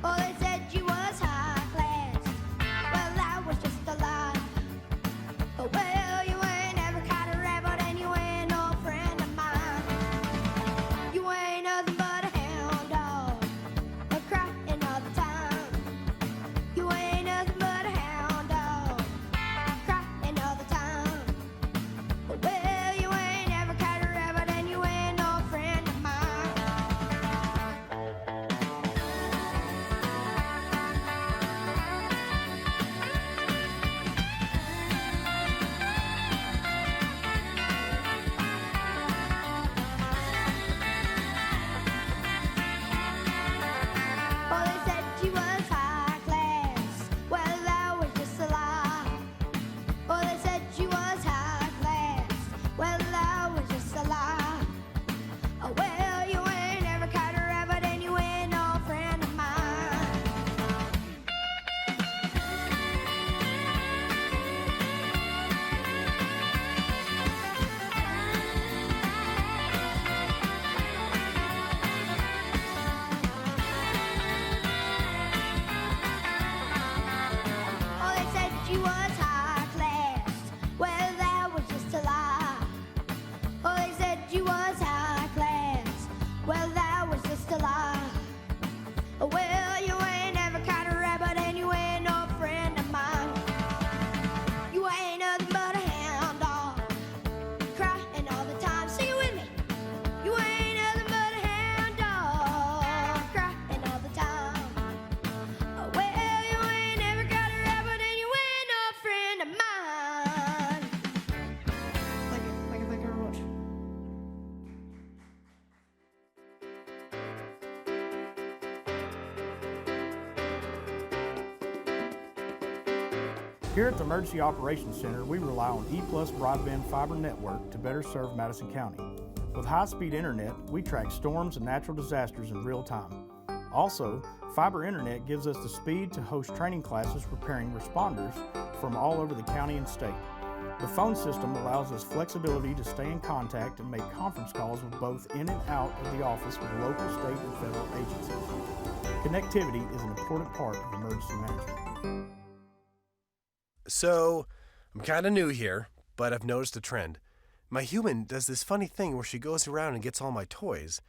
Oh, they said you was high class. Well, that was just a lie. Oh, well, you ain't never caught a rabbit and you ain't no friend of mine. You ain't nothing but a hound dog, a crying all the time. Here at the Emergency Operations Center, we rely on EPlus broadband fiber network to better serve Madison County. With high-speed internet, we track storms and natural disasters in real time. Also, fiber internet gives us the speed to host training classes preparing responders from all over the county and state. The phone system allows us flexibility to stay in contact and make conference calls with both in and out of the office with local, state, and federal agencies. Connectivity is an important part of emergency management. So, I'm kind of new here, but I've noticed a trend. My human does this funny thing where she goes around and gets all my toys,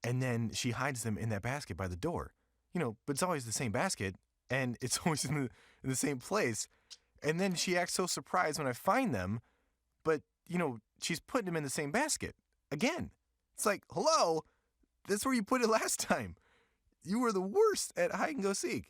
and then she hides them in that basket by the door. You know, but it's always the same basket, and it's always in the same place. And then she acts so surprised when I find them, but, you know, she's putting them in the same basket. Again. It's like, hello, that's where you put it last time. You were the worst at hide and go seek.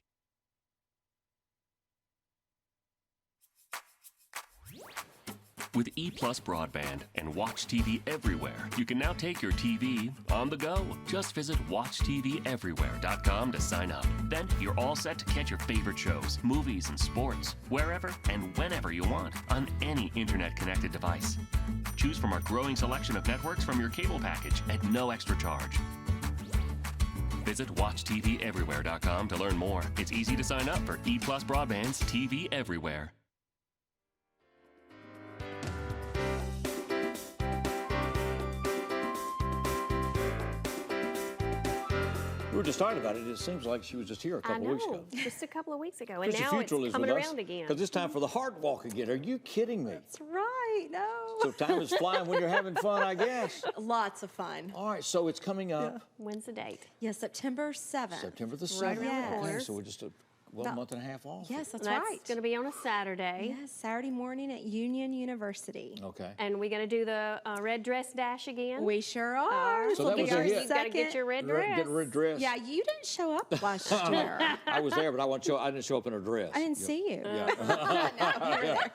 With EPlus broadband and Watch TV everywhere, you can now take your TV on the go. Just visit WatchTVEverywhere.com to sign up. Then you're all set to catch your favorite shows, movies, and sports wherever and whenever you want on any internet-connected device. Choose from our growing selection of networks from your cable package at no extra charge. Visit WatchTVEverywhere.com to learn more. It's easy to sign up for EPlus Broadband's TV Everywhere. We were just talking about it. It seems like she was just here a couple weeks ago. Just a couple of weeks ago, and Christy now Futrell it's is coming with us, around again. because it's time for the Heart Walk again. Are you kidding me? That's right, no. So time is flying when you're having fun, I guess. Lots of fun. All right, so it's coming up. When's the date? Yeah, September 7th. September the 7th. Right around the corner. Okay, so we're just a month and a half off. Yes, that's That's right. going to be on a Saturday. Yes, Saturday morning at Union University. Okay. And we're going to do the red dress dash again? We sure are. So that was a hit. You've got to get your red dress. Get a red dress. Yeah, you didn't show up last year. I was there, but I didn't show up in a dress. I didn't see you. Yeah.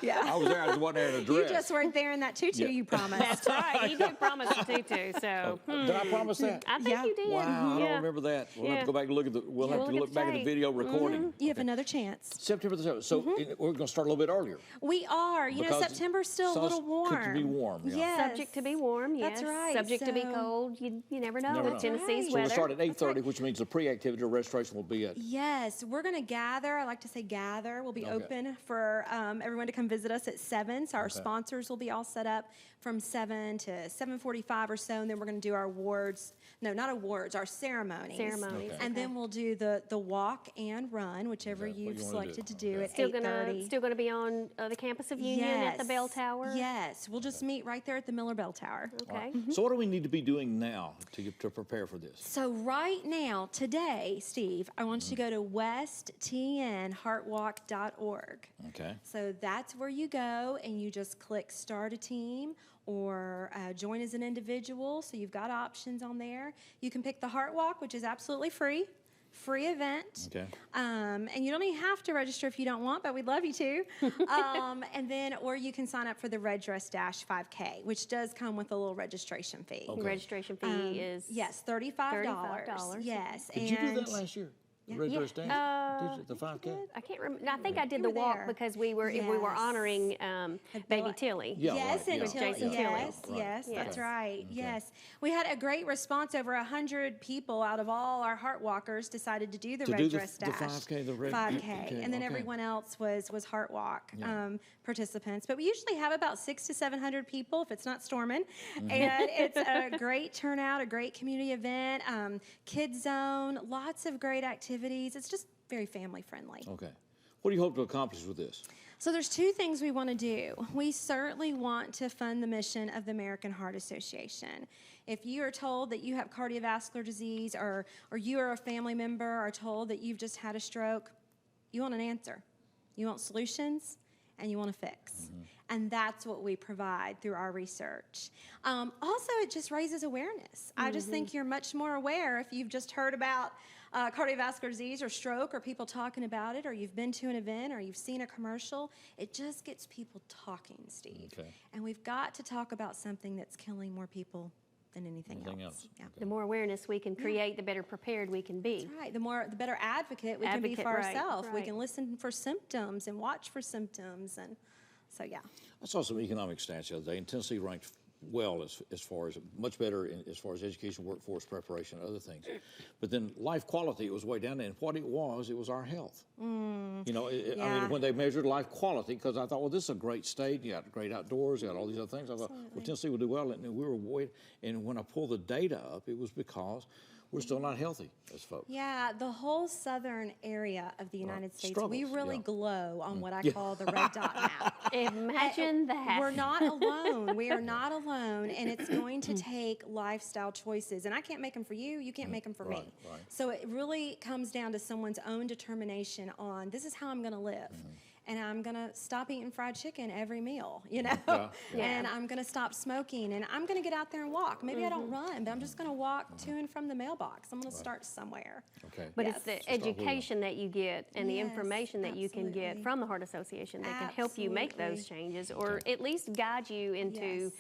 Yeah. I was there. I just wasn't there in a You dress. just weren't there in that tutu you promised. That's right. He did promise a tutu, so. Did I promise that? I think you did. Wow, I Yeah. don't remember that. We'll have to go back and look at the. We'll have to look back at the video recording. You have another chance. September the 7th. So we're going to start a little bit earlier. We are. You know, Because September's still a little warm. Could be warm. Yeah. Yes. Subject to be warm, yes. That's right. Subject to be So- cold. You never know Never with know. Tennessee's So weather. we'll start at 8:30, which means the pre-activity or registration will be at. Yes, we're going to gather. I like to say gather. We'll be open for everyone to come visit us at 7. So our sponsors will be all set up from 7 to 7:45 or so, and then we're going to do our awards. No, not awards, our ceremonies. Ceremonies, Okay. And then we'll do the walk and run, whichever you've you wanna selected do. to do at Still 8:30. gonna be on the campus of Union at the Bell Tower? Yes, we'll just meet right there at the Miller Bell Tower. Okay. So what do we need to be doing now to prepare for this? So right now, today, Steve, I want you to go to westtnheartwalk.org. Okay. So that's where you go and you just click start a team or join as an individual. So you've got options on there. You can pick the Heart Walk, which is absolutely free event. Okay. And you don't even have to register if you don't want, but we'd love you to. And then, or you can sign up for the Red Dress Dash 5K, which does come with a little registration fee. Okay. Registration fee is? Yes, $35. $35. Yes. Did you do that last year? The Red Dress Dash? Did you, the 5K? I can't remember. I think I did You the were walk there. because we were honoring Baby Tilly. Yeah, Yes, right, and yeah. Tilly. Jason Tilly. Yes, Right. yes, that's Yes. right. Yes, we had a great response. Over 100 people out of all our Heart Walkers decided to do the To Red do the- Dress the Dash. 5K, the red- 5K, okay, and then okay. everyone else was Heart Walk Yeah. participants. But we usually have about 600 to 700 people if it's not storming, Mm-hmm. and it's a great turnout, a great community event, kids zone, lots of great activities. It's just very family friendly. Okay. What do you hope to accomplish with this? So there's two things we want to do. We certainly want to fund the mission of the American Heart Association. If you are told that you have cardiovascular disease or you or a family member are told that you've just had a stroke, you want an answer. You want solutions and you want a fix. And that's what we provide through our research. Also, it just raises awareness. I just think you're much more aware if you've just heard about cardiovascular disease or stroke or people talking about it, or you've been to an event or you've seen a commercial. It just gets people talking, Steve. Okay. And we've got to talk about something that's killing more people than anything else. Yeah. The more awareness we can create, the better prepared we can be. That's right. The better advocate we can be for Right, ourselves. We right. can listen for symptoms and watch for symptoms, and so yeah. I saw some economic stats the other day, and Tennessee ranked well as far as much better as far as education, workforce preparation, and other things. But then life quality, it was way down there, and what it was our health. You know, I mean, when they measured life quality, because I thought, well, this is a great state. You got great outdoors, you got all these other things. I thought, well, Tennessee will do well, and we were way. And when I pulled the data up, it was because we're still not healthy as folks. Yeah, the whole southern area of the United States, we Struggles, really yeah. glow on what I call the red dot map. Imagine that. We're not alone. We are not alone, and it's going to take lifestyle choices. And I can't make them for you. You can't make them for me. Right. So it really comes down to someone's own determination on this is how I'm going to live. And I'm going to stop eating fried chicken every meal, you know? And I'm going to stop smoking, and I'm going to get out there and walk. Maybe I don't run, but I'm just going to walk to and from the mailbox. I'm going to start somewhere. Okay. But it's the education that you get and the information that you can get from the Heart Association that can help you make those changes, or at least guide you into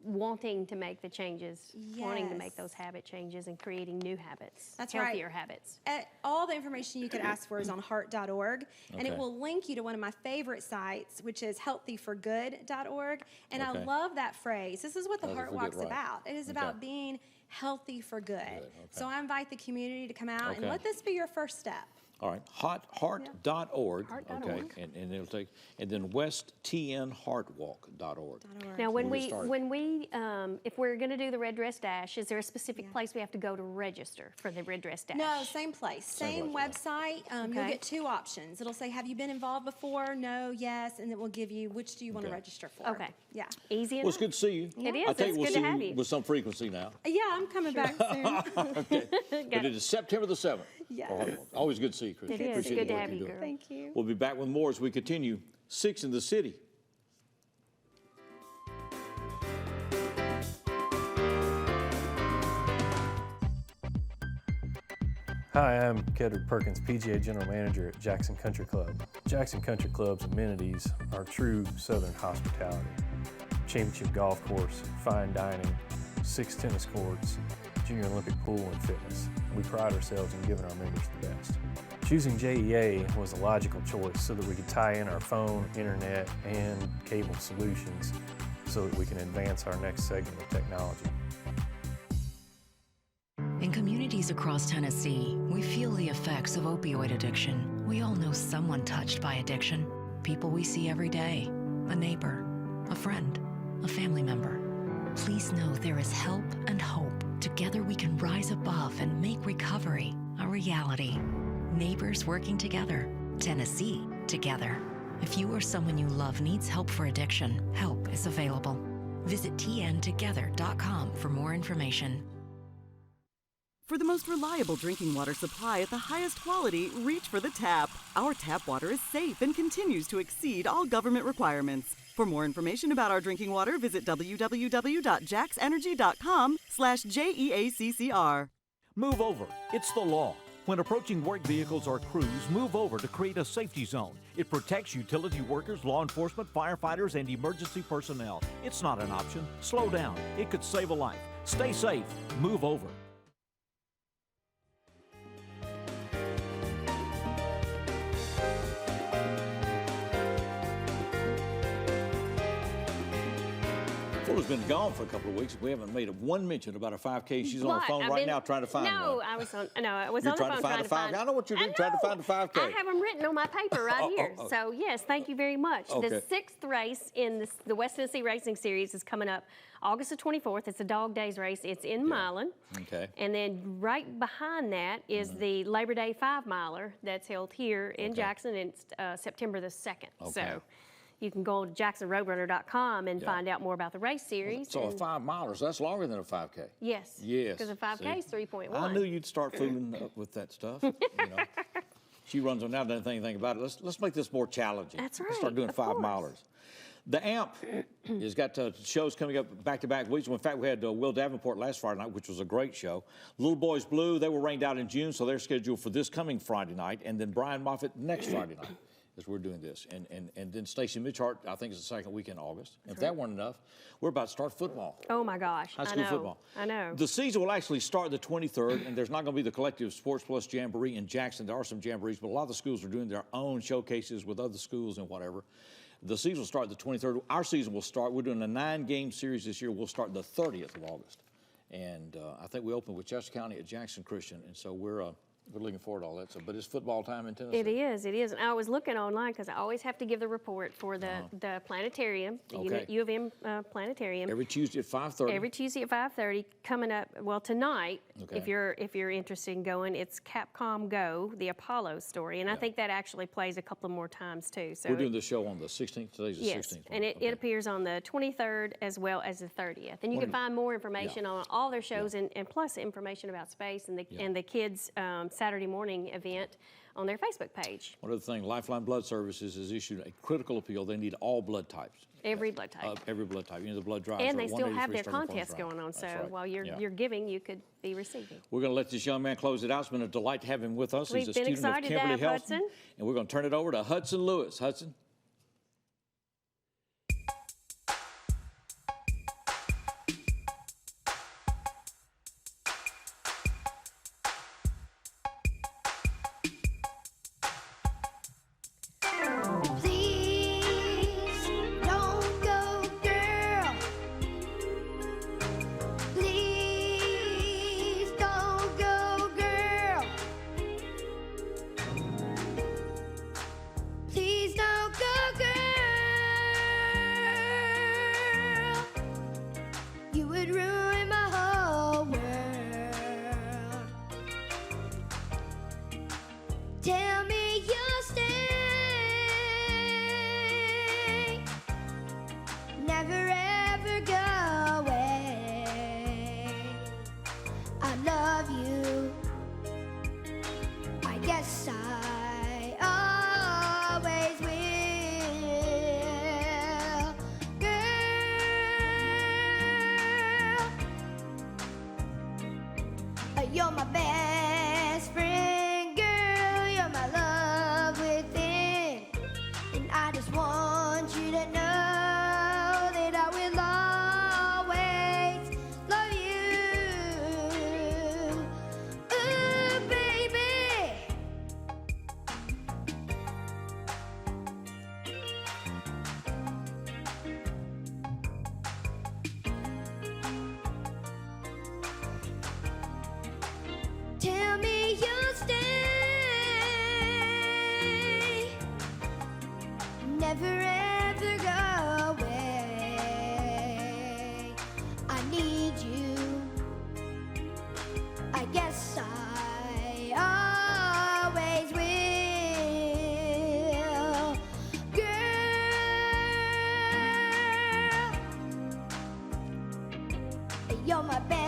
wanting to make the changes, wanting to make those habit changes and creating new habits, healthier habits. All the information you could ask for is on heart.org, and it will link you to one of my favorite sites, which is healthyforgood.org. And I love that phrase. This is what the Heart Walk's about. It is about being healthy for good. So I invite the community to come out and let this be your first step. All right, heart.org, okay, and it'll take, and then westtnheartwalk.org. Now, when we if we're going to do the Red Dress Dash, is there a specific place we have to go to register for the Red Dress Dash? No, same place, same website. You'll get two options. It'll say, have you been involved before? No, yes, and it will give you which do you want to register for. Okay. Yeah. Easy enough. Well, it's good to see you. It is. I think It's we'll good see to have you you. with some frequency now. Yeah, I'm coming back soon. Okay. But it is September the 7th. Yes. Always good to see you, Chris. It is. Appreciate Good the to work have you're you, doing. girl. Thank you. We'll be back with more as we continue 6 in the City. Hi, I'm Kedrick Perkins, PGA General Manager at Jackson Country Club. Jackson Country Club's amenities are true Southern hospitality. Championship golf course, fine dining, 6 tennis courts, Junior Olympic pool and fitness. We pride ourselves in giving our members the best. Choosing JEA was a logical choice so that we could tie in our phone, internet, and cable solutions so that we can advance our next segment of technology. In communities across Tennessee, we feel the effects of opioid addiction. We all know someone touched by addiction. People we see every day, a neighbor, a friend, a family member. Please know there is help and hope. Together we can rise above and make recovery a reality. Neighbors working together, Tennessee together. If you or someone you love needs help for addiction, help is available. Visit tntogether.com for more information. For the most reliable drinking water supply at the highest quality, reach for the tap. Our tap water is safe and continues to exceed all government requirements. For more information about our drinking water, visit www.jaxenergy.com/JEACCR. Move over. It's the law. When approaching work vehicles or crews, move over to create a safety zone. It protects utility workers, law enforcement, firefighters, and emergency personnel. It's not an option. Slow down. It could save a life. Stay safe. Move over. Florida's been gone for a couple of weeks. We haven't made one mention about a 5K. She's on the phone I've right been- now trying to find one. No, I was on the phone trying to find. I know what you're doing, trying to find the 5K. I have them written on my paper right here. So, yes, thank you very much. Okay. The 6th race in the West Tennessee Racing Series is coming up August the 24th. It's a Dog Days race. It's in Milan. Okay. And then right behind that is the Labor Day 5-miler that's held here in Jackson. And it's September the 2nd. Okay. So you can go to jacksonroadrunner.com and find out more, about the race series. So a 5-miler, so that's longer than a 5K. Yes. Yes. Because a 5K is 3.1. I knew you'd start fooling up with that stuff. You know. She runs on now, doesn't think anything about it. Let's make this more challenging. That's right. Let's start doing 5-milers. The AMP has got shows coming up back-to-back weeks. In fact, we had Will Davenport last Friday night, which was a great show. Little Boys Blue, they were rained out in June, so they're scheduled for this coming Friday night, and then Brian Moffitt next Friday night. as we're doing this. And then Stacy Mitchart, I think, is the second week in August. If that weren't enough, we're about to start football. Oh my gosh, High school football. I know. The season will actually start the 23rd, and there's not going to be the Collective Sports Plus Jamboree in Jackson. There are some jamborees, but a lot of the schools are doing their own showcases with other schools and whatever. The season will start the 23rd. Our season will start, we're doing a 9-game series this year. We'll start the 30th of August. And I think we open with Chester County at Jackson Christian, and so we're looking forward to all that. So, but it's football time in Tennessee. It is. And I was looking online because I always have to give the report for the planetarium, the U of M planetarium. Every Tuesday at 5:30. Every Tuesday at 5:30. Coming up, well, tonight, if you're interested in going, it's Capcom Go, the Apollo story, and I think that actually plays a couple more times too. So we're doing the show on the 16th. Today's the 16th. Yes, and it appears on the 23rd as well as the 30th. And you can find more information on all their shows and plus information about space and the kids' Saturday morning event on their Facebook page. One other thing, Lifeline Blood Services has issued a critical appeal. They need all blood types. Every blood type. Every blood type. You know, the blood drives. And they still have their contests going on, so while you're giving, you could be receiving. We're going to let this young man close it out. It's been a delight to have him with us. We've He's a been student of excited Kimberly to have Hudson. Hudson. And we're going to turn it over to Hudson Lewis. Hudson. Tell me you'll stay, never ever go away. I love you, I guess I always will. Girl, you're my best friend. Want you to know that I will always love you. Ooh, baby. Tell me you'll stay. Never ever go away. I need you. I guess I always will. Girl, you're my best.